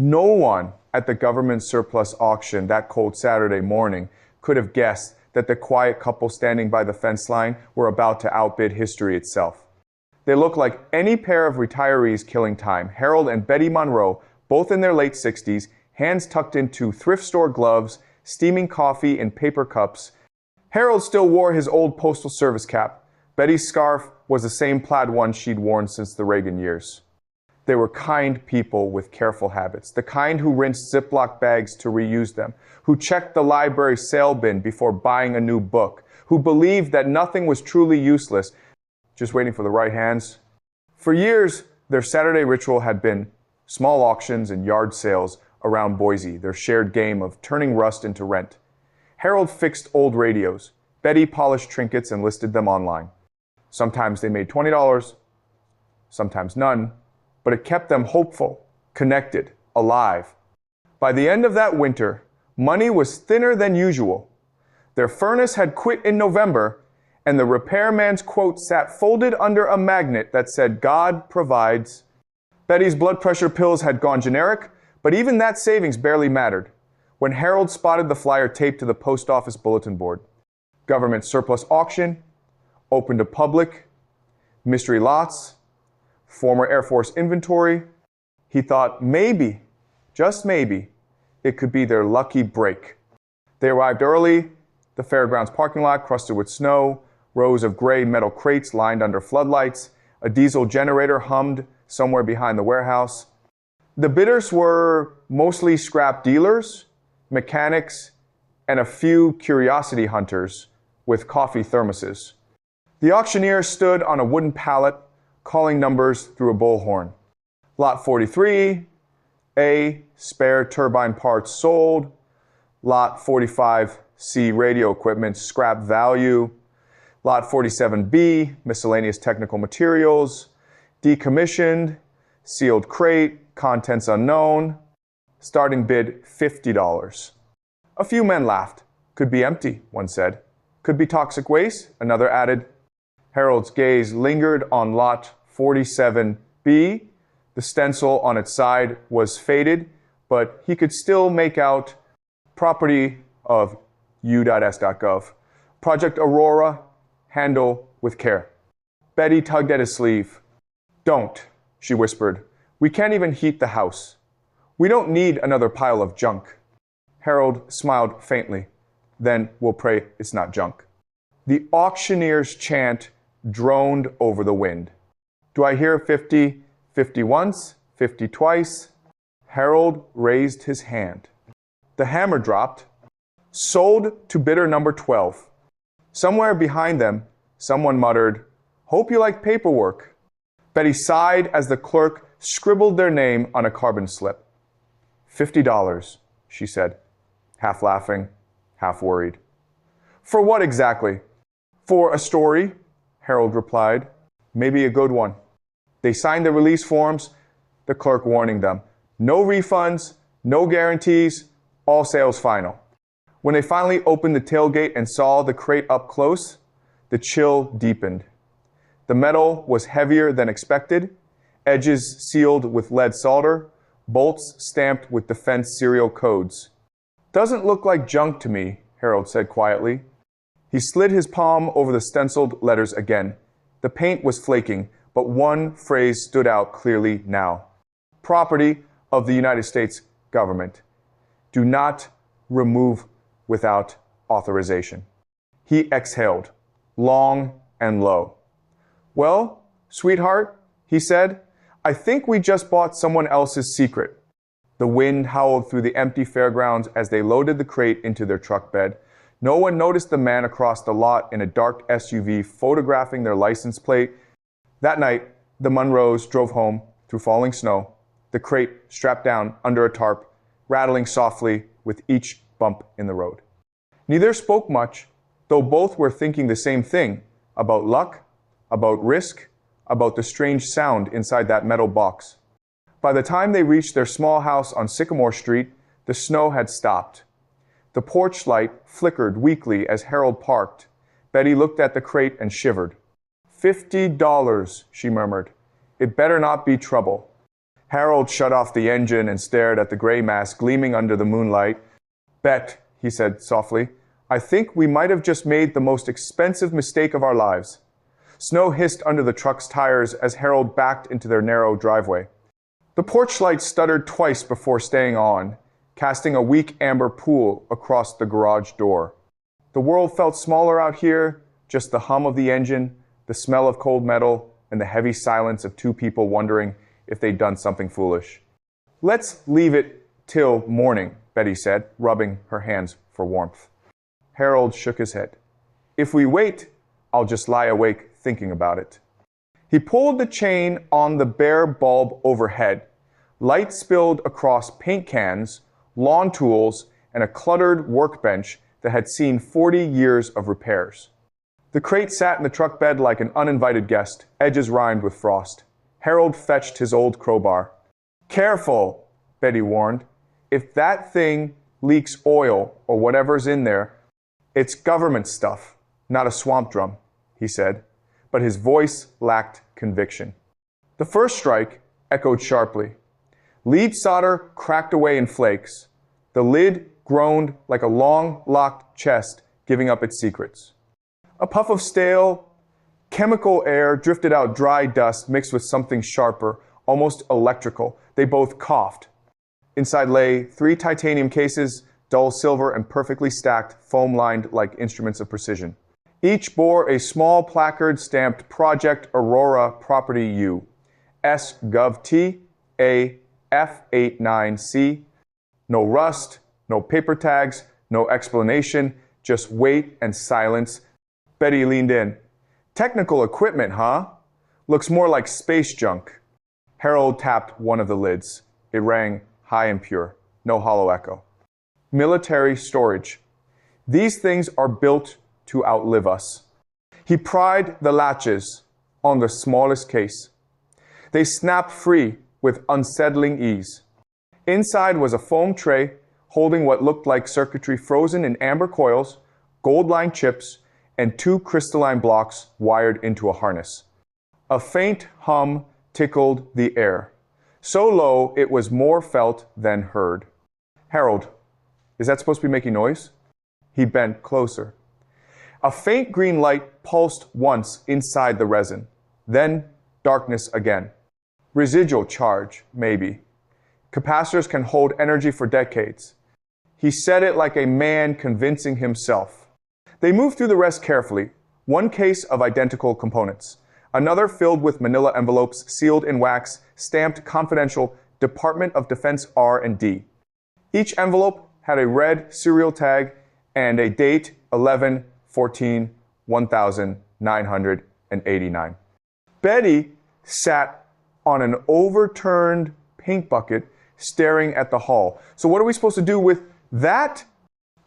No one at the government surplus auction that cold Saturday morning could have guessed that the quiet couple standing by the fence line were about to outbid history itself. They looked like any pair of retirees killing time, Harold and Betty Monroe, both in their late 60s, hands tucked into thrift store gloves, steaming coffee in paper cups. Harold still wore his old postal service cap. Betty's scarf was the same plaid one she'd worn since the Reagan years. They were kind people with careful habits, the kind who rinsed Ziploc bags to reuse them, who checked the library sale bin before buying a new book, who believed that nothing was truly useless, just waiting for the right hands. For years, their Saturday ritual had been small auctions and yard sales around Boise, their shared game of turning rust into rent. Harold fixed old radios. Betty polished trinkets and listed them online. Sometimes they made $20, sometimes none, but it kept them hopeful, connected, alive. By the end of that winter, money was thinner than usual. Their furnace had quit in November, and the repairman's quote sat folded under a magnet that said, "God provides." Betty's blood pressure pills had gone generic, but even that savings barely mattered when Harold spotted the flyer taped to the post office bulletin board. Government surplus auction, open to public, mystery lots, former Air Force inventory. He thought maybe, just maybe, it could be their lucky break. They arrived early, the fairgrounds parking lot crusted with snow, rows of gray metal crates lined under floodlights, a diesel generator hummed somewhere behind the warehouse. The bidders were mostly scrap dealers, mechanics, and a few curiosity hunters with coffee thermoses. The auctioneer stood on a wooden pallet, calling numbers through a bullhorn. Lot 43, A, spare turbine parts sold. Lot 45C, radio equipment, scrap value. Lot 47B, miscellaneous technical materials. Decommissioned, sealed crate, contents unknown. Starting bid $50. A few men laughed. Could be empty, one said. Could be toxic waste, another added. Harold's gaze lingered on lot 47B. The stencil on its side was faded, but he could still make out property of u.s.gov. Project Aurora, handle with care. Betty tugged at his sleeve. "Don't," she whispered. "We can't even heat the house. We don't need another pile of junk." Harold smiled faintly. "Then we'll pray it's not junk." The auctioneer's chant droned over the wind. "Do I hear 50, 50 once, 50 twice?" Harold raised his hand. The hammer dropped. "Sold to bidder number 12. Somewhere behind them, someone muttered, "Hope you like paperwork." Betty sighed as the clerk scribbled their name on a carbon slip. $50, she said, half laughing, half worried. "For what exactly?" "For a story," Harold replied. "Maybe a good one." They signed the release forms, the clerk warning them. No refunds, no guarantees, all sales final. When they finally opened the tailgate and saw the crate up close, the chill deepened. The metal was heavier than expected, edges sealed with lead solder, bolts stamped with defense serial codes. "Doesn't look like junk to me," Harold said quietly. He slid his palm over the stenciled letters again. The paint was flaking, but one phrase stood out clearly now. Property of the United States government. Do not remove without authorization. He exhaled, long and low. "Well, sweetheart," he said, "I think we just bought someone else's secret." The wind howled through the empty fairgrounds as they loaded the crate into their truck bed. No one noticed the man across the lot in a dark SUV photographing their license plate. That night, the Monroes drove home through falling snow, the crate strapped down under a tarp, rattling softly with each bump in the road. Neither spoke much, though both were thinking the same thing, about luck, about risk, about the strange sound inside that metal box. By the time they reached their small house on Sycamore Street, the snow had stopped. The porch light flickered weakly as Harold parked. Betty looked at the crate and shivered. $50, she murmured. It better not be trouble. Harold shut off the engine and stared at the gray mass gleaming under the moonlight. "Bet," he said softly, "I think we might have just made the most expensive mistake of our lives." Snow hissed under the truck's tires as Harold backed into their narrow driveway. The porch light stuttered twice before staying on, casting a weak amber pool across the garage door. The world felt smaller out here, just the hum of the engine, the smell of cold metal, and the heavy silence of two people wondering if they'd done something foolish. "Let's leave it till morning," Betty said, rubbing her hands for warmth. Harold shook his head. "If we wait, I'll just lie awake thinking about it." He pulled the chain on the bare bulb overhead. Light spilled across paint cans, lawn tools, and a cluttered workbench that had seen 40 years of repairs. The crate sat in the truck bed like an uninvited guest, edges rimed with frost. Harold fetched his old crowbar. "Careful," Betty warned. "If that thing leaks oil or whatever's in there, it's government stuff, not a swamp drum," he said, but his voice lacked conviction. The first strike echoed sharply. Lead solder cracked away in flakes. The lid groaned like a long, locked chest giving up its secrets. A puff of stale, chemical air drifted out dry dust mixed with something sharper, almost electrical. They both coughed. Inside lay 3 titanium cases, dull silver and perfectly stacked, foam-lined like instruments of precision. Each bore a small placard stamped Project Aurora Property U, S Gov T, A F89C. No rust, no paper tags, no explanation, just weight and silence. Betty leaned in. "Technical equipment, huh? Looks more like space junk." Harold tapped one of the lids. It rang high and pure, no hollow echo. "Military storage. These things are built to outlive us." He pried the latches on the smallest case. They snapped free with unsettling ease. Inside was a foam tray holding what looked like circuitry frozen in amber coils, gold-lined chips, and 2 crystalline blocks wired into a harness. A faint hum tickled the air, so low it was more felt than heard. "Harold, is that supposed to be making noise?" He bent closer. A faint green light pulsed once inside the resin, then darkness again. Residual charge, maybe. Capacitors can hold energy for decades. He said it like a man convincing himself. They moved through the rest carefully. One case of identical components. Another filled with manila envelopes sealed in wax, stamped confidential Department of Defense R&D. Each envelope had a red serial tag and a date 11/14/1989. Betty sat on an overturned paint bucket staring at the hull. "So what are we supposed to do with that?"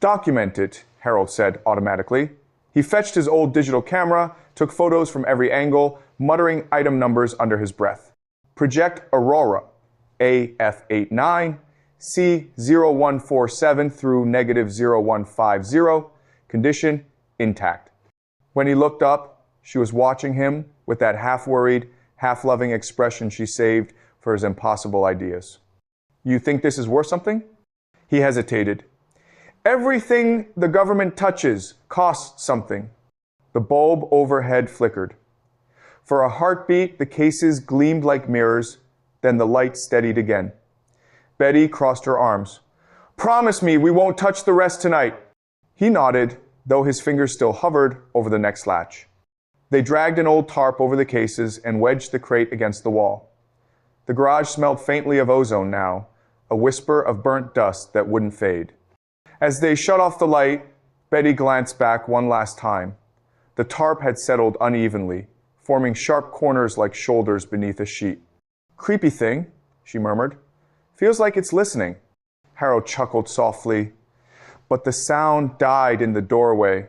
"Document it," Harold said automatically. He fetched his old digital camera, took photos from every angle, muttering item numbers under his breath. "Project Aurora, AF89, C0147 through -0150, condition intact." When he looked up, she was watching him with that half-worried, half-loving expression she saved for his impossible ideas. "You think this is worth something?" He hesitated. "Everything the government touches costs something." The bulb overhead flickered. For a heartbeat, the cases gleamed like mirrors, then the light steadied again. Betty crossed her arms. "Promise me we won't touch the rest tonight." He nodded, though his fingers still hovered over the next latch. They dragged an old tarp over the cases and wedged the crate against the wall. The garage smelled faintly of ozone now, a whisper of burnt dust that wouldn't fade. As they shut off the light, Betty glanced back one last time. The tarp had settled unevenly, forming sharp corners like shoulders beneath a sheet. "Creepy thing," she murmured. "Feels like it's listening." Harold chuckled softly, but the sound died in the doorway.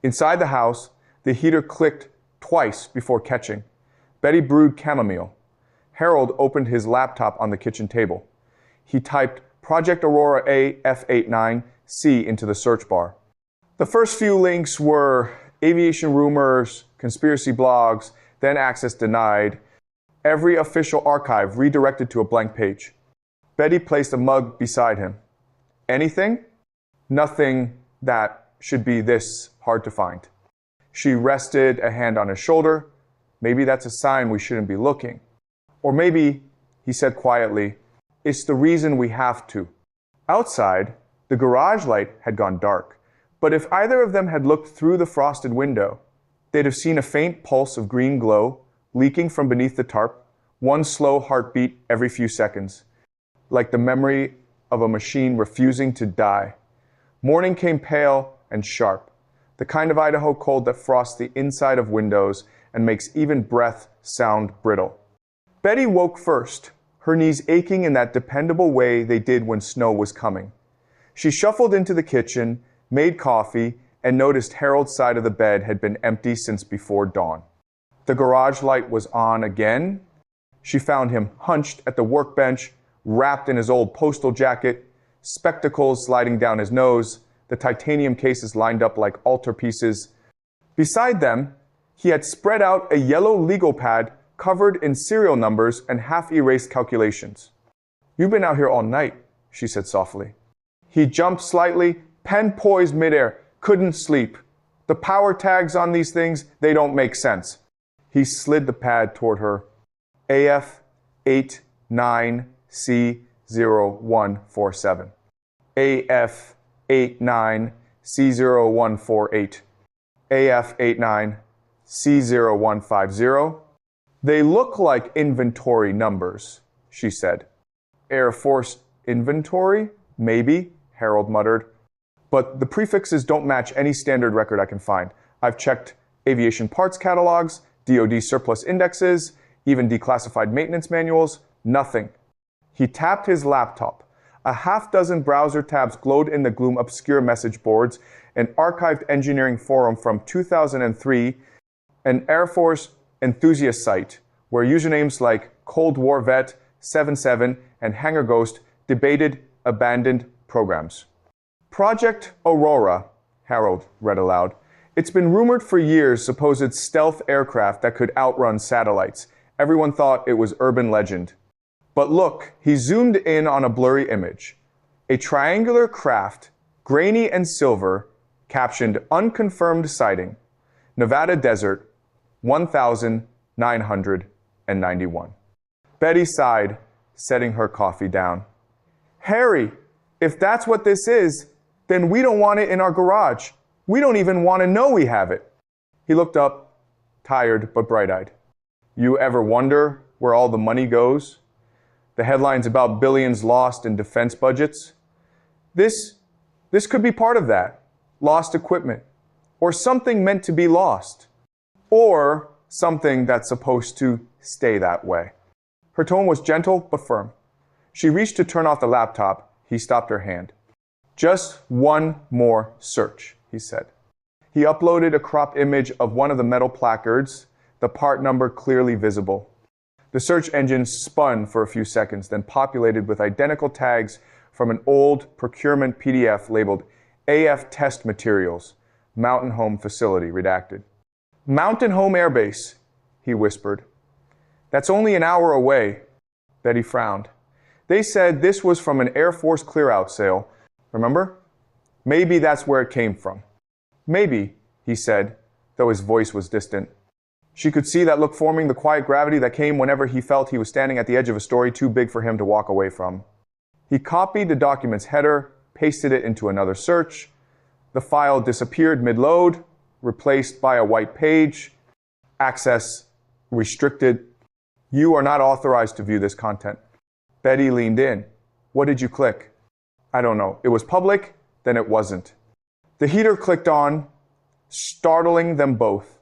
Inside the house, the heater clicked twice before catching. Betty brewed chamomile. Harold opened his laptop on the kitchen table. He typed Project Aurora AF89C into the search bar. The first few links were aviation rumors, conspiracy blogs, then access denied. Every official archive redirected to a blank page. Betty placed a mug beside him. Anything? Nothing that should be this hard to find. She rested a hand on his shoulder. Maybe that's a sign we shouldn't be looking. Or maybe, he said quietly, it's the reason we have to. Outside, the garage light had gone dark, but if either of them had looked through the frosted window, they'd have seen a faint pulse of green glow leaking from beneath the tarp, one slow heartbeat every few seconds, like the memory of a machine refusing to die. Morning came pale and sharp, the kind of Idaho cold that frosts the inside of windows and makes even breath sound brittle. Betty woke first, her knees aching in that dependable way they did when snow was coming. She shuffled into the kitchen, made coffee, and noticed Harold's side of the bed had been empty since before dawn. The garage light was on again. She found him hunched at the workbench, wrapped in his old postal jacket, spectacles sliding down his nose, the titanium cases lined up like altarpieces. Beside them, he had spread out a yellow legal pad covered in serial numbers and half-erased calculations. You've been out here all night, she said softly. He jumped slightly, pen poised midair, couldn't sleep. The power tags on these things, they don't make sense. He slid the pad toward her. AF89C0147. AF89C0148. AF89C0150. They look like inventory numbers, she said. Air Force inventory? Maybe, Harold muttered. But the prefixes don't match any standard record I can find. I've checked aviation parts catalogs, DoD surplus indexes, even declassified maintenance manuals. Nothing. He tapped his laptop. A half-dozen browser tabs glowed in the gloom. Obscure message boards, an archived engineering forum from 2003, an Air Force enthusiast site where usernames like Cold War Vet, 77, and Hangar Ghost debated abandoned programs. Project Aurora, Harold read aloud. It's been rumored for years, supposed stealth aircraft that could outrun satellites. Everyone thought it was urban legend. But look, he zoomed in on a blurry image. A triangular craft, grainy and silver, captioned unconfirmed sighting, Nevada desert, 1991. Betty sighed, setting her coffee down. Harry, if that's what this is, then we don't want it in our garage. We don't even want to know we have it. He looked up, tired but bright-eyed. You ever wonder where all the money goes? The headlines about billions lost in defense budgets? This could be part of that. Lost equipment. Or something meant to be lost. Or something that's supposed to stay that way. Her tone was gentle but firm. She reached to turn off the laptop. He stopped her hand. Just one more search, he said. He uploaded a cropped image of one of the metal placards, the part number clearly visible. The search engine spun for a few seconds, then populated with identical tags from an old procurement PDF labeled AF Test Materials, Mountain Home Facility, redacted. Mountain Home Air Base, he whispered. That's only an hour away. Betty frowned. They said this was from an Air Force clear-out sale. Remember? Maybe that's where it came from. Maybe, he said, though his voice was distant. She could see that look forming, the quiet gravity that came whenever he felt he was standing at the edge of a story too big for him to walk away from. He copied the document's header, pasted it into another search. The file disappeared mid-load, replaced by a white page. Access restricted. You are not authorized to view this content. Betty leaned in. What did you click? I don't know. It was public, then it wasn't. The heater clicked on, startling them both.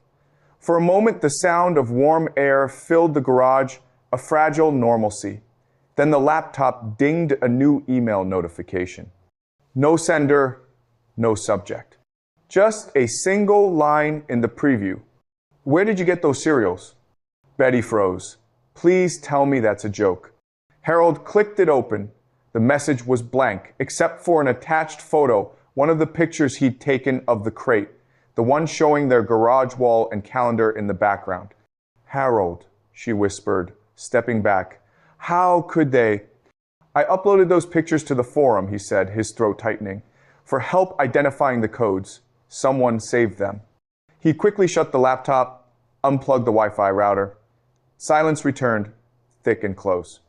For a moment, the sound of warm air filled the garage, a fragile normalcy. Then the laptop dinged a new email notification. No sender, no subject. Just a single line in the preview. Where did you get those cereals? Betty froze. Please tell me that's a joke. Harold clicked it open. The message was blank, except for an attached photo, one of the pictures he'd taken of the crate, the one showing their garage wall and calendar in the background. Harold, she whispered, stepping back. How could they? I uploaded those pictures to the forum, he said, his throat tightening, for help identifying the codes. Someone saved them. He quickly shut the laptop, unplugged the Wi-Fi router. Silence returned, thick and close.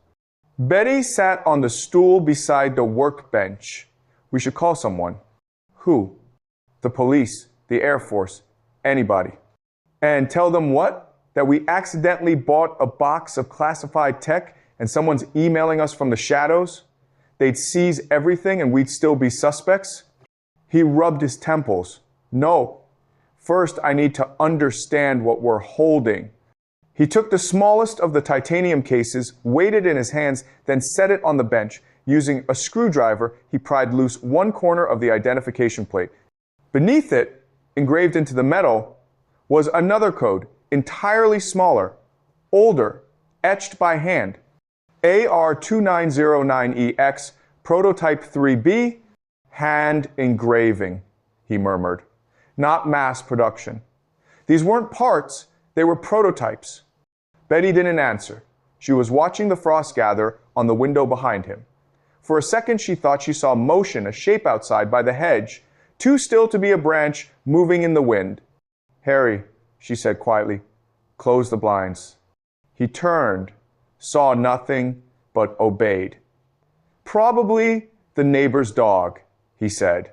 Betty sat on the stool beside the workbench. We should call someone. Who? The police, the Air Force, anybody. And tell them what? That we accidentally bought a box of classified tech and someone's emailing us from the shadows? They'd seize everything and we'd still be suspects? He rubbed his temples. No. First, I need to understand what we're holding. He took the smallest of the titanium cases, weighed it in his hands, then set it on the bench. Using a screwdriver, he pried loose one corner of the identification plate. Beneath it, engraved into the metal, was another code, entirely smaller, older, etched by hand. AR2909EX, prototype 3B, hand engraving, he murmured. Not mass production. These weren't parts, they were prototypes. Betty didn't answer. She was watching the frost gather on the window behind him. For a second, she thought she saw motion, a shape outside by the hedge, too still to be a branch moving in the wind. Harry, she said quietly, close the blinds. He turned, saw nothing, but obeyed. Probably the neighbor's dog, he said.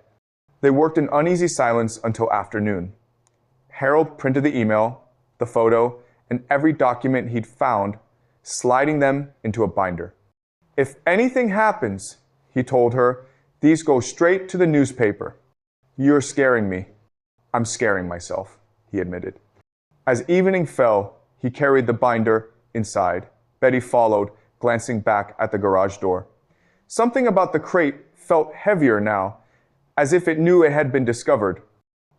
They worked in uneasy silence until afternoon. Harold printed the email, the photo, and every document he'd found, sliding them into a binder. If anything happens, he told her, these go straight to the newspaper. You're scaring me. I'm scaring myself, he admitted. As evening fell, he carried the binder inside. Betty followed, glancing back at the garage door. Something about the crate felt heavier now, as if it knew it had been discovered.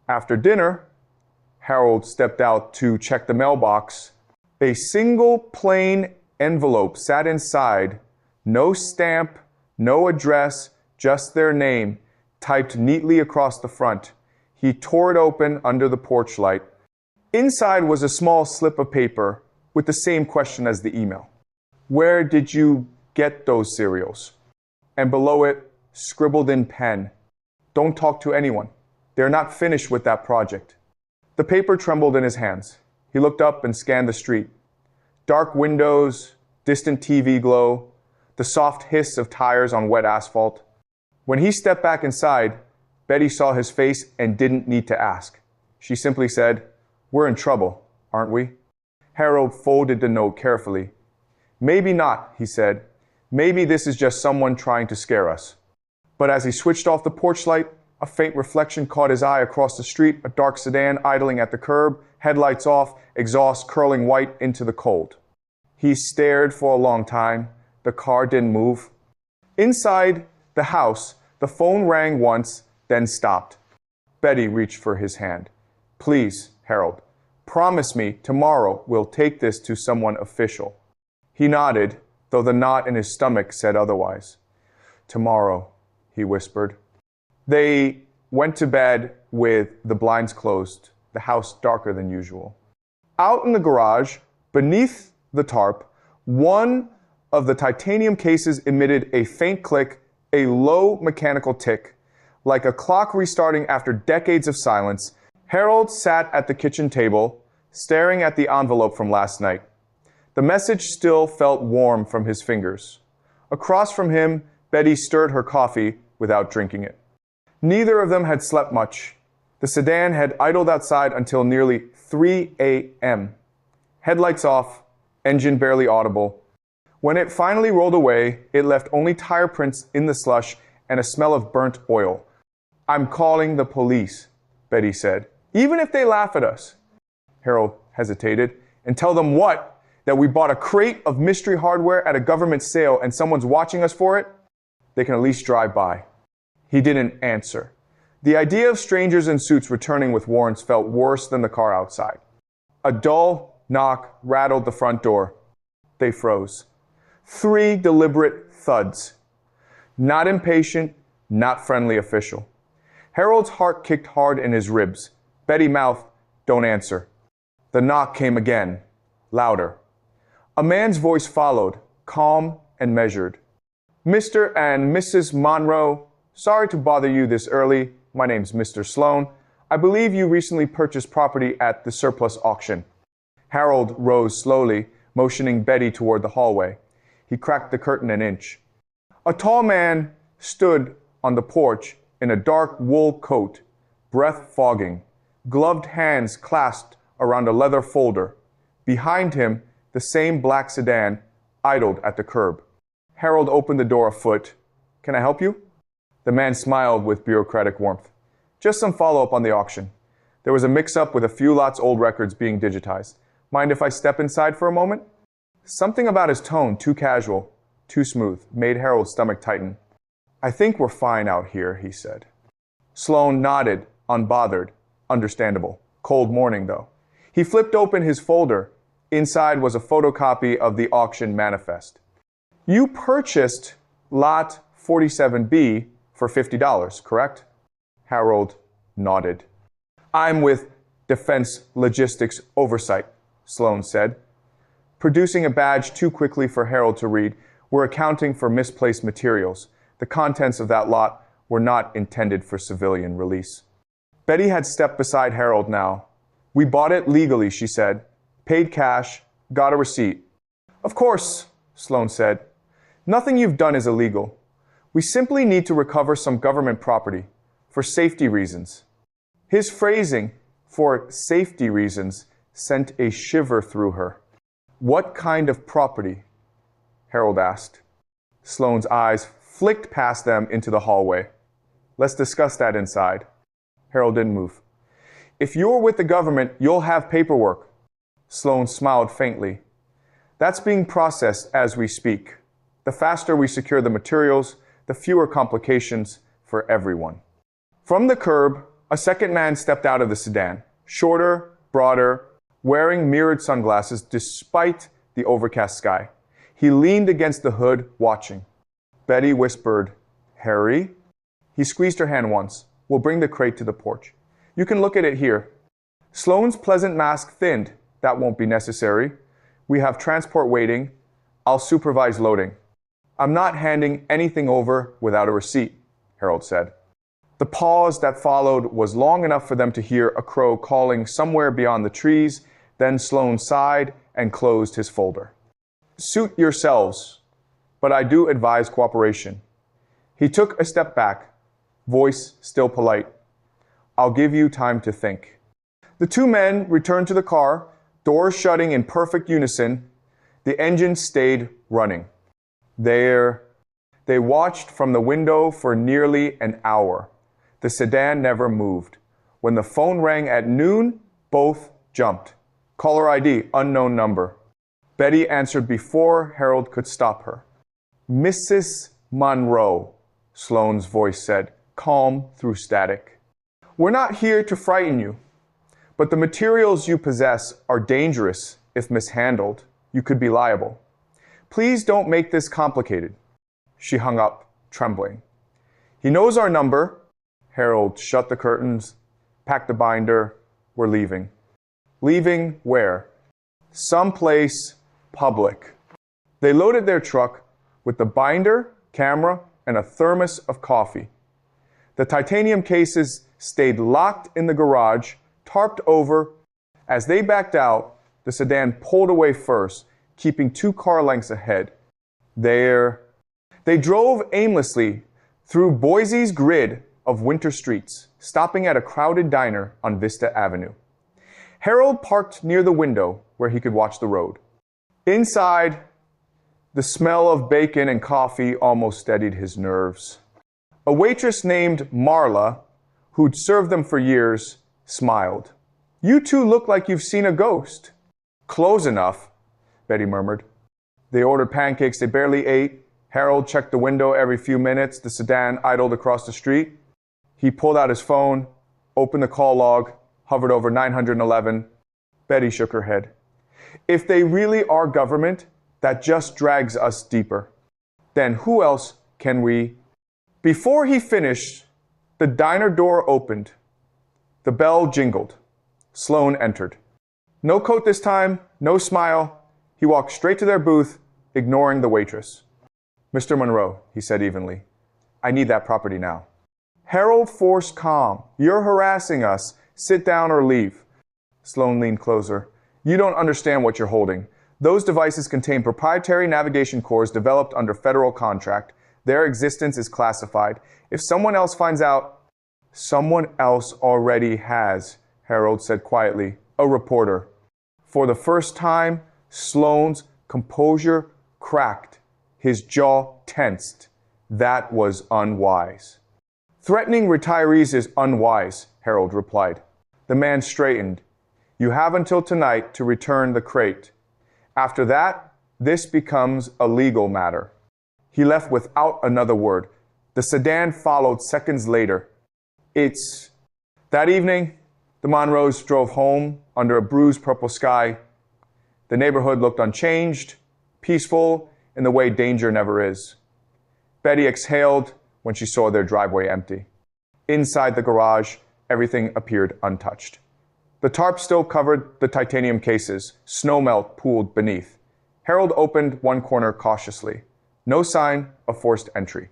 After dinner, Harold stepped out to check the mailbox. A single plain envelope sat inside. No stamp, no address, just their name, typed neatly across the front. He tore it open under the porch light. Inside was a small slip of paper with the same question as the email. Where did you get those cereals? And below it, scribbled in pen, don't talk to anyone. They're not finished with that project. The paper trembled in his hands. He looked up and scanned the street. Dark windows, distant TV glow, the soft hiss of tires on wet asphalt. When he stepped back inside, Betty saw his face and didn't need to ask. She simply said, we're in trouble, aren't we? Harold folded the note carefully. Maybe not, he said. Maybe this is just someone trying to scare us. But as he switched off the porch light, a faint reflection caught his eye across the street, a dark sedan idling at the curb, headlights off, exhaust curling white into the cold. He stared for a long time. The car didn't move. Inside the house, the phone rang once, then stopped. Betty reached for his hand. Please, Harold, promise me tomorrow we'll take this to someone official. He nodded, though the knot in his stomach said otherwise. Tomorrow, he whispered. They went to bed with the blinds closed, the house darker than usual. Out in the garage, beneath the tarp, one of the titanium cases emitted a faint click, a low mechanical tick. Like a clock restarting after decades of silence, Harold sat at the kitchen table, staring at the envelope from last night. The message still felt warm from his fingers. Across from him, Betty stirred her coffee without drinking it. Neither of them had slept much. The sedan had idled outside until nearly 3 a.m. Headlights off, engine barely audible. When it finally rolled away, it left only tire prints in the slush and a smell of burnt oil. I'm calling the police, Betty said. Even if they laugh at us. Harold hesitated. And tell them what? That we bought a crate of mystery hardware at a government sale and someone's watching us for it? They can at least drive by. He didn't answer. The idea of strangers in suits returning with warrants felt worse than the car outside. A dull knock rattled the front door. They froze. 3 deliberate thuds. Not impatient, not friendly official. Harold's heart kicked hard in his ribs. Betty mouthed, don't answer. The knock came again, louder. A man's voice followed, calm and measured. Mr. and Mrs. Monroe, sorry to bother you this early. My name's Mr. Sloan. I believe you recently purchased property at the surplus auction. Harold rose slowly, motioning Betty toward the hallway. He cracked the curtain an inch. A tall man stood on the porch in a dark wool coat, breath fogging, gloved hands clasped around a leather folder. Behind him, the same black sedan idled at the curb. Harold opened the door a foot. Can I help you? The man smiled with bureaucratic warmth. Just some follow-up on the auction. There was a mix-up with a few lots old records being digitized. Mind if I step inside for a moment? Something about his tone, too casual, too smooth, made Harold's stomach tighten. I think we're fine out here, he said. Sloan nodded, unbothered, understandable. Cold morning, though. He flipped open his folder. Inside was a photocopy of the auction manifest. You purchased lot 47B for $50, correct? Harold nodded. I'm with Defense Logistics Oversight, Sloan said. Producing a badge too quickly for Harold to read, we're accounting for misplaced materials. The contents of that lot were not intended for civilian release. Betty had stepped beside Harold now. We bought it legally, she said. Paid cash, got a receipt. Of course, Sloan said. Nothing you've done is illegal. We simply need to recover some government property for safety reasons. His phrasing, for safety reasons, sent a shiver through her. What kind of property? Harold asked. Sloan's eyes flicked past them into the hallway. Let's discuss that inside. Harold didn't move. If you're with the government, you'll have paperwork. Sloan smiled faintly. That's being processed as we speak. The faster we secure the materials, the fewer complications for everyone. From the curb, a second man stepped out of the sedan, shorter, broader, wearing mirrored sunglasses despite the overcast sky. He leaned against the hood, watching. Betty whispered, Harry? He squeezed her hand once. We'll bring the crate to the porch. You can look at it here. Sloan's pleasant mask thinned. That won't be necessary. We have transport waiting. I'll supervise loading. I'm not handing anything over without a receipt, Harold said. The pause that followed was long enough for them to hear a crow calling somewhere beyond the trees. Then Sloan sighed and closed his folder. Suit yourselves, but I do advise cooperation. He took a step back, voice still polite. I'll give you time to think. The two men returned to the car, doors shutting in perfect unison. The engine stayed running. They watched from the window for nearly an hour. The sedan never moved. When the phone rang at noon, both jumped. Caller ID, unknown number. Betty answered before Harold could stop her. Mrs. Monroe, Sloan's voice said, calm through static. We're not here to frighten you, but the materials you possess are dangerous if mishandled. You could be liable. Please don't make this complicated. She hung up, trembling. He knows our number. Harold shut the curtains, packed the binder. We're leaving. Leaving where? Someplace public. They loaded their truck with the binder, camera, and a thermos of coffee. The titanium cases stayed locked in the garage, tarped over. As they backed out, the sedan pulled away first, keeping 2 car lengths ahead. They drove aimlessly through Boise's grid of winter streets, stopping at a crowded diner on Vista Avenue. Harold parked near the window where he could watch the road. Inside, the smell of bacon and coffee almost steadied his nerves. A waitress named Marla, who'd served them for years, smiled. You two look like you've seen a ghost. Close enough, Betty murmured. They ordered pancakes they barely ate. Harold checked the window every few minutes. The sedan idled across the street. He pulled out his phone, opened the call log, hovered over 911. Betty shook her head. If they really are government, that just drags us deeper. Then who else can we? Before he finished, the diner door opened. The bell jingled. Sloan entered. No coat this time, no smile. He walked straight to their booth, ignoring the waitress. "Mr. Monroe," he said evenly, "I need that property now." Harold forced calm. "You're harassing us. Sit down or leave." Sloan leaned closer. "You don't understand what you're holding. Those devices contain proprietary navigation cores developed under federal contract. Their existence is classified. If someone else finds out..." "Someone else already has," Harold said quietly. "A reporter." For the first time, Sloan's composure cracked. His jaw tensed. That was unwise. "Threatening retirees is unwise," Harold replied. The man straightened. "You have until tonight to return the crate. After that, this becomes a legal matter." He left without another word. The sedan followed seconds later. That evening, the Monroes drove home under a bruised purple sky. The neighborhood looked unchanged, peaceful in the way danger never is. Betty exhaled when she saw their driveway empty. Inside the garage, everything appeared untouched. The tarp still covered the titanium cases. Snow melt pooled beneath. Harold opened one corner cautiously. No sign of forced entry.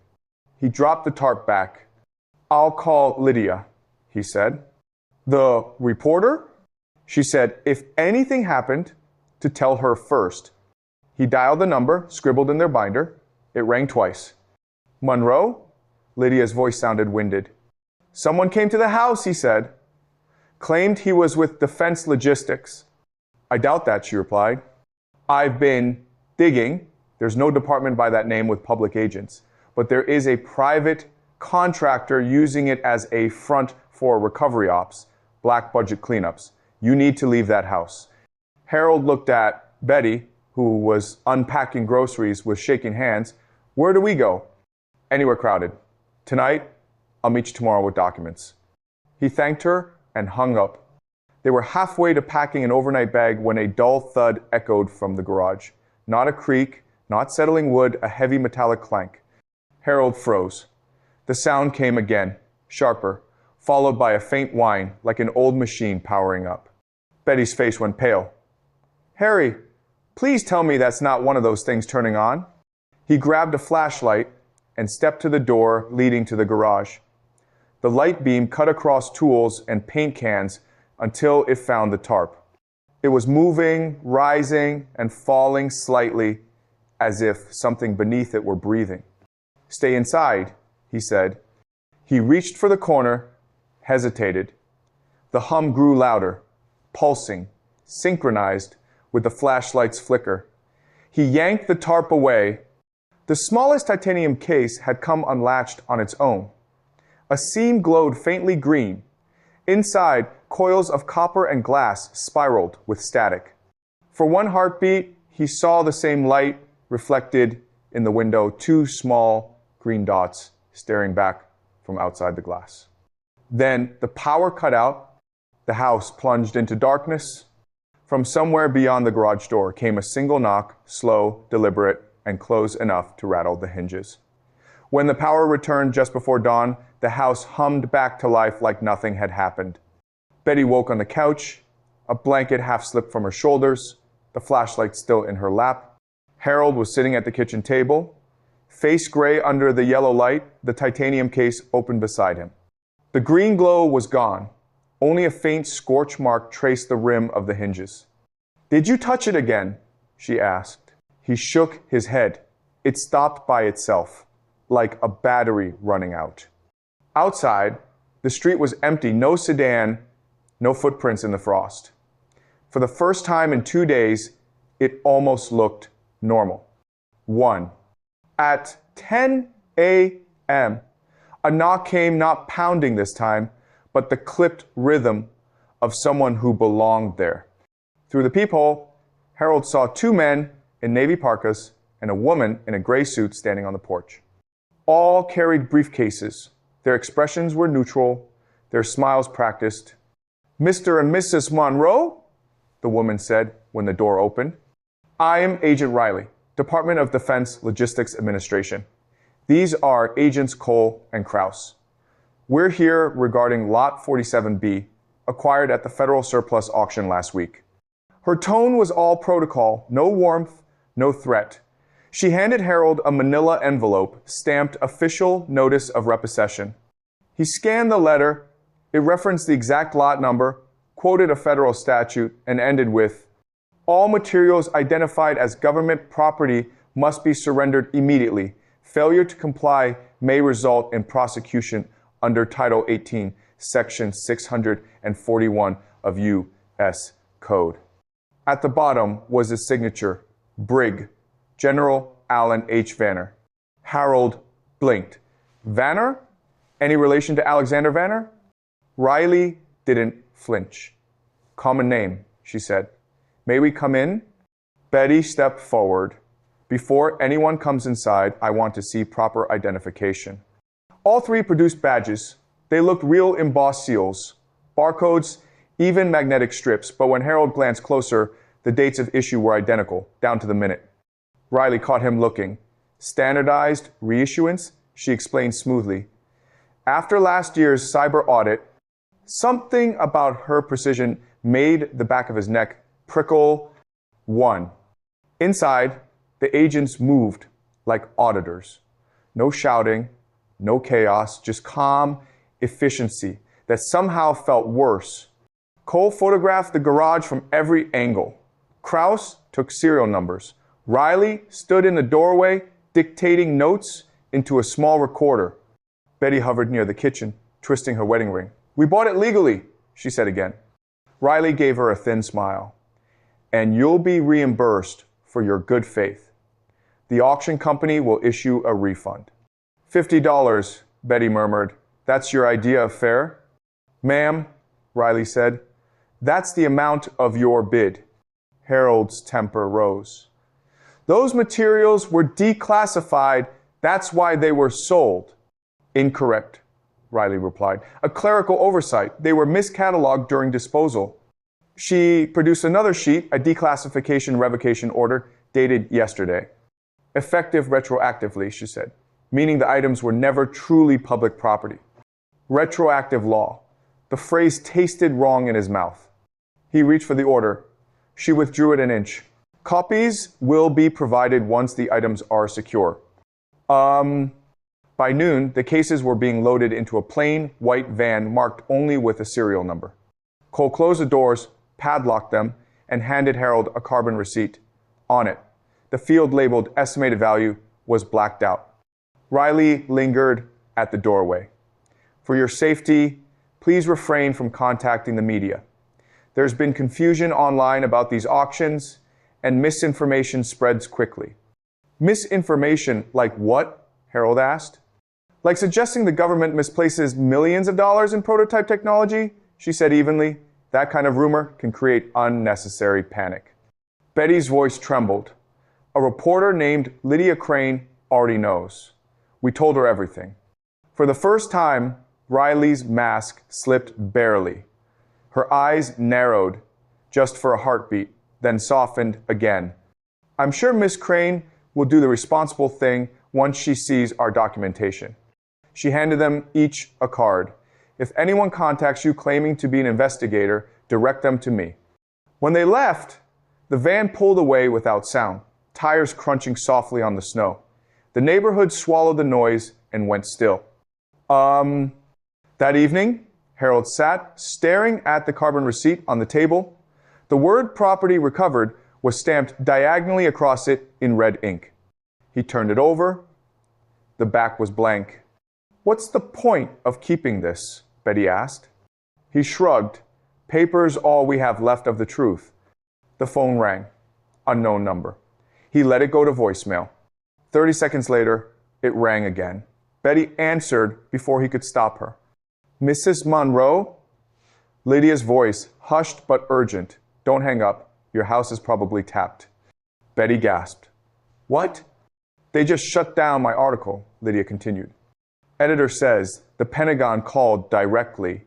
He dropped the tarp back. "I'll call Lydia," he said. "The reporter?" She said, "If anything happened, to tell her first." He dialed the number, scribbled in their binder. It rang twice. "Monroe?" Lydia's voice sounded winded. "Someone came to the house," he said. "Claimed he was with Defense Logistics." "I doubt that," she replied. "I've been digging. There's no department by that name with public agents, but there is a private contractor using it as a front for recovery ops, black budget cleanups. You need to leave that house." Harold looked at Betty, who was unpacking groceries with shaking hands. "Where do we go?" "Anywhere crowded. Tonight, I'll meet you tomorrow with documents." He thanked her and hung up. They were halfway to packing an overnight bag when a dull thud echoed from the garage. Not a creak, not settling wood, a heavy metallic clank. Harold froze. The sound came again, sharper, followed by a faint whine, like an old machine powering up. Betty's face went pale. "Harry, please tell me that's not one of those things turning on." He grabbed a flashlight and stepped to the door leading to the garage. The light beam cut across tools and paint cans until it found the tarp. It was moving, rising, and falling slightly, as if something beneath it were breathing. "Stay inside," he said. He reached for the corner, hesitated. The hum grew louder, pulsing, synchronized with the flashlight's flicker. He yanked the tarp away. The smallest titanium case had come unlatched on its own. A seam glowed faintly green. Inside, coils of copper and glass spiraled with static. For one heartbeat, he saw the same light reflected in the window, two small green dots staring back from outside the glass. Then the power cut out. The house plunged into darkness. From somewhere beyond the garage door came a single knock, slow, deliberate, and close enough to rattle the hinges. When the power returned just before dawn, the house hummed back to life like nothing had happened. Betty woke on the couch, a blanket half slipped from her shoulders, the flashlight still in her lap. Harold was sitting at the kitchen table. Face gray under the yellow light, the titanium case open beside him. The green glow was gone. Only a faint scorch mark traced the rim of the hinges. "Did you touch it again?" she asked. He shook his head. It stopped by itself, like a battery running out. Outside, the street was empty, no sedan, no footprints in the frost. For the first time in 2 days, it almost looked normal. 1. At 10 a.m., a knock came, not pounding this time, but the clipped rhythm of someone who belonged there. Through the peephole, Harold saw 2 men in navy parkas and a woman in a gray suit standing on the porch. All carried briefcases. Their expressions were neutral, their smiles practiced. "Mr. and Mrs. Monroe?" the woman said when the door opened. "I am Agent Riley, Department of Defense Logistics Administration. These are Agents Cole and Krause. We're here regarding Lot 47B, acquired at the federal surplus auction last week." Her tone was all protocol, no warmth, no threat. She handed Harold a manila envelope stamped Official Notice of Repossession. He scanned the letter. It referenced the exact lot number, quoted a federal statute, and ended with, "All materials identified as government property must be surrendered immediately. Failure to comply may result in prosecution under Title 18, Section 641 of U.S. Code." At the bottom was his signature, Brig, General Allen H. Vanner. Harold blinked. Vanner? Any relation to Alexander Vanner? Riley didn't flinch. "Common name," she said. "May we come in?" Betty stepped forward. "Before anyone comes inside, I want to see proper identification." All three produced badges. They looked real embossed seals, barcodes, even magnetic strips, but when Harold glanced closer, the dates of issue were identical, down to the minute. Riley caught him looking. "Standardized reissuance," she explained smoothly. "After last year's cyber audit, something about her precision made the back of his neck prickle. 1. Inside, the agents moved like auditors. No shouting, no chaos, just calm efficiency that somehow felt worse. Cole photographed the garage from every angle. Kraus took serial numbers. Riley stood in the doorway dictating notes into a small recorder. Betty hovered near the kitchen, twisting her wedding ring. "We bought it legally," she said again. Riley gave her a thin smile. "And you'll be reimbursed for your good faith. The auction company will issue a refund." $50, Betty murmured. "That's your idea of fair?" "Ma'am," Riley said, "that's the amount of your bid." Harold's temper rose. "Those materials were declassified. That's why they were sold." "Incorrect," Riley replied. "A clerical oversight. They were miscatalogued during disposal." She produced another sheet, a declassification revocation order, dated yesterday. "Effective retroactively," she said, meaning the items were never truly public property. Retroactive law. The phrase tasted wrong in his mouth. He reached for the order. She withdrew it an inch. "Copies will be provided once the items are secure." By noon, the cases were being loaded into a plain white van marked only with a serial number. Cole closed the doors, padlocked them, and handed Harold a carbon receipt. On it, the field labeled estimated value was blacked out. Riley lingered at the doorway. "For your safety, please refrain from contacting the media. There's been confusion online about these auctions, and misinformation spreads quickly." "Misinformation like what?" Harold asked. "Like suggesting the government misplaces millions of dollars in prototype technology," she said evenly. "That kind of rumor can create unnecessary panic." Betty's voice trembled. "A reporter named Lydia Crane already knows. We told her everything." For the first time, Riley's mask slipped barely. Her eyes narrowed just for a heartbeat, then softened again. "I'm sure Miss Crane will do the responsible thing once she sees our documentation." She handed them each a card. "If anyone contacts you claiming to be an investigator, direct them to me." When they left, the van pulled away without sound, tires crunching softly on the snow. The neighborhood swallowed the noise and went still. That evening, Harold sat, staring at the carbon receipt on the table. The word "property recovered" was stamped diagonally across it in red ink. He turned it over. The back was blank. "What's the point of keeping this?" Betty asked. He shrugged. "Paper's all we have left of the truth." The phone rang. Unknown number. He let it go to voicemail. 30 seconds later, it rang again. Betty answered before he could stop her. "Mrs. Monroe?" Lydia's voice, hushed but urgent. "Don't hang up. Your house is probably tapped." Betty gasped. "What?" "They just shut down my article," Lydia continued. "Editor says the Pentagon called directly.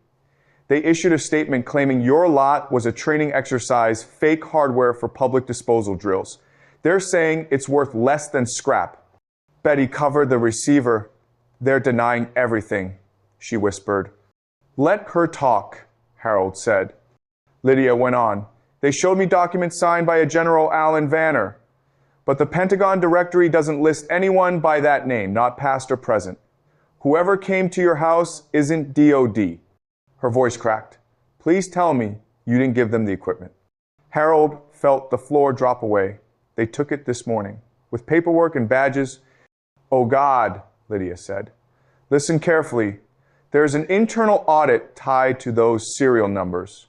They issued a statement claiming your lot was a training exercise, fake hardware for public disposal drills. They're saying it's worth less than scrap." Betty covered the receiver. "They're denying everything," she whispered. "Let her talk," Harold said. Lydia went on. They showed me documents signed by a General Alan Vanner. But the Pentagon directory doesn't list anyone by that name, not past or present. Whoever came to your house isn't DOD. Her voice cracked. Please tell me you didn't give them the equipment. Harold felt the floor drop away. They took it this morning, with paperwork and badges. Oh God, Lydia said. Listen carefully. There's an internal audit tied to those serial numbers.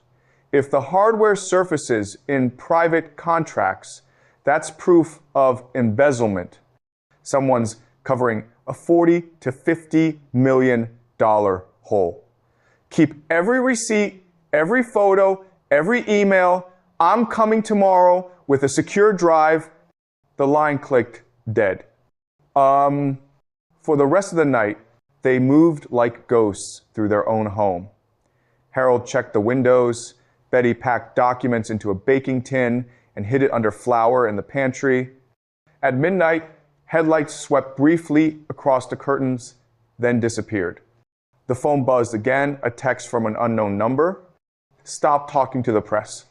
If the hardware surfaces in private contracts, that's proof of embezzlement. Someone's covering a $40 to $50 million hole. Keep every receipt, every photo, every email. I'm coming tomorrow with a secure drive. The line clicked dead. For the rest of the night, they moved like ghosts through their own home. Harold checked the windows. Betty packed documents into a baking tin and hid it under flour in the pantry. At midnight, headlights swept briefly across the curtains, then disappeared. The phone buzzed again, a text from an unknown number. Stop talking to the press.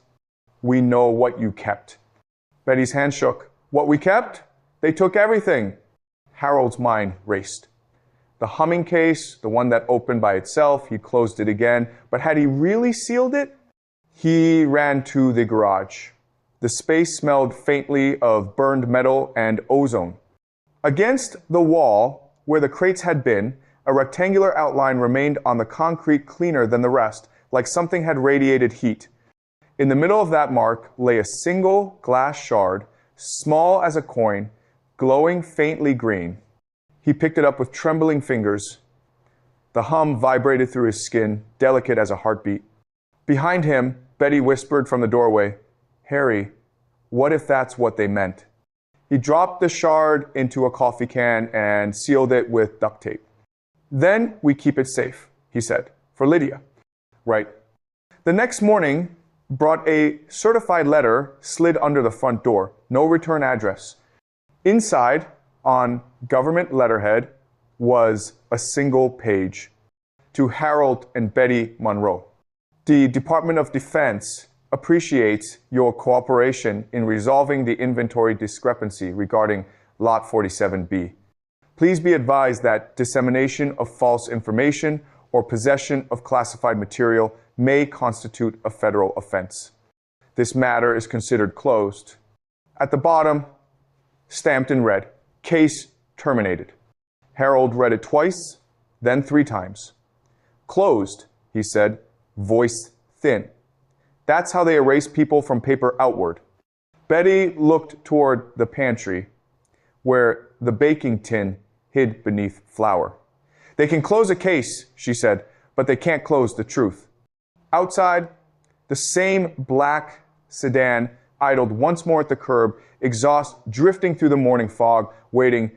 We know what you kept. Betty's hand shook. What we kept? They took everything. Harold's mind raced. The humming case, the one that opened by itself, he closed it again. But had he really sealed it? He ran to the garage. The space smelled faintly of burned metal and ozone. Against the wall, where the crates had been, a rectangular outline remained on the concrete cleaner than the rest, like something had radiated heat. In the middle of that mark lay a single glass shard, small as a coin, glowing faintly green. He picked it up with trembling fingers. The hum vibrated through his skin, delicate as a heartbeat. Behind him, Betty whispered from the doorway, Harry, what if that's what they meant? He dropped the shard into a coffee can and sealed it with duct tape. Then we keep it safe, he said, for Lydia. Right. The next morning brought a certified letter slid under the front door, no return address. Inside, on government letterhead, was a single page. To Harold and Betty Monroe. The Department of Defense appreciates your cooperation in resolving the inventory discrepancy regarding Lot 47B. Please be advised that dissemination of false information or possession of classified material may constitute a federal offense. This matter is considered closed. At the bottom, stamped in red, case terminated. Harold read it twice, then 3 times. Closed, he said, voice thin. That's how they erase people from paper outward. Betty looked toward the pantry, where the baking tin hid beneath flour. They can close a case, she said, but they can't close the truth. Outside, the same black sedan idled once more at the curb, exhaust drifting through the morning fog, waiting